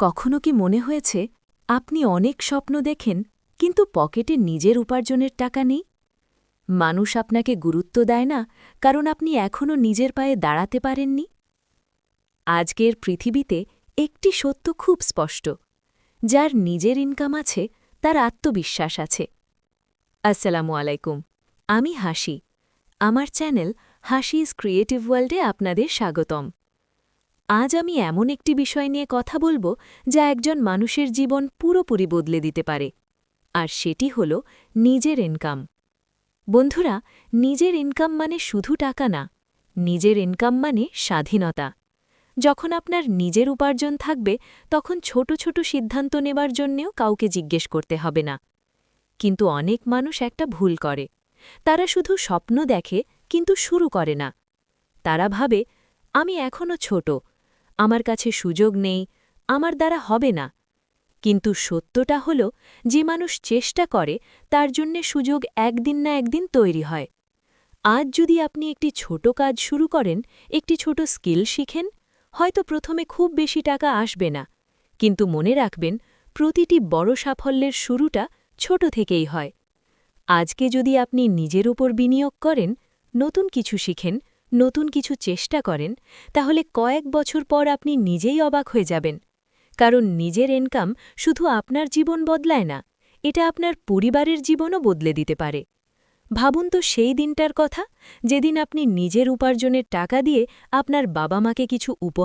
কখনো কি মনে হয়েছে আপনি অনেক স্বপ্ন দেখেন কিন্তু পকেটে নিজের উপার্জনের টাকা নেই? মানুষ আপনাকে গুরুত্ব দেয় না কারণ আপনি এখনও নিজের পায়ে দাঁড়াতে পারেননি? আজকের পৃথিবীতে একটি সত্য খুব স্পষ্ট, যার নিজের ইনকাম আছে তার আত্মবিশ্বাস আছে। আসসালামু আলাইকুম, আমি হাসি। আমার চ্যানেল হাসিজ ক্রিয়েটিভ ওয়ার্ল্ডে আপনাদের স্বাগতম। আজ আমি এমন একটি বিষয় নিয়ে কথা বলবো যা একজন মানুষের জীবন পুরোপুরি বদলে দিতে পারে, আর সেটি হল নিজের ইনকাম। বন্ধুরা, নিজের ইনকাম মানে শুধু টাকা না, নিজের ইনকাম মানে স্বাধীনতা। যখন আপনার নিজের উপার্জন থাকবে তখন ছোট ছোট সিদ্ধান্ত নেবার জন্যেও কাউকে জিজ্ঞেস করতে হবে না। কিন্তু অনেক মানুষ একটা ভুল করে, তারা শুধু স্বপ্ন দেখে কিন্তু শুরু করে না। তারা ভাবে, আমি এখনও ছোট, আমার কাছে সুযোগ নেই, আমার দ্বারা হবে না। কিন্তু সত্যটা হল, যে মানুষ চেষ্টা করে তার জন্যে সুযোগ একদিন না একদিন তৈরি হয়। আজ যদি আপনি একটি ছোট কাজ শুরু করেন, একটি ছোট স্কিল শিখেন, হয়তো প্রথমে খুব বেশি টাকা আসবে না, কিন্তু মনে রাখবেন প্রতিটি বড় সাফল্যের শুরুটা ছোট থেকেই হয়। আজকে যদি আপনি নিজের উপর বিনিয়োগ করেন, নতুন কিছু শিখেন, নতুন কিছু চেষ্টা করেন, তাহলে কয়েক বছর পর আপনি নিজেই অবাক হয়ে যাবেন। কারণ নিজের ইনকাম শুধু আপনার জীবন বদলায় না, এটা আপনার পরিবারের জীবনও বদলে দিতে পারে। ভাবুন তো সেই দিনটার কথা, যেদিন আপনি নিজের উপার্জনের টাকা দিয়ে আপনার বাবা মাকে কিছু উপহার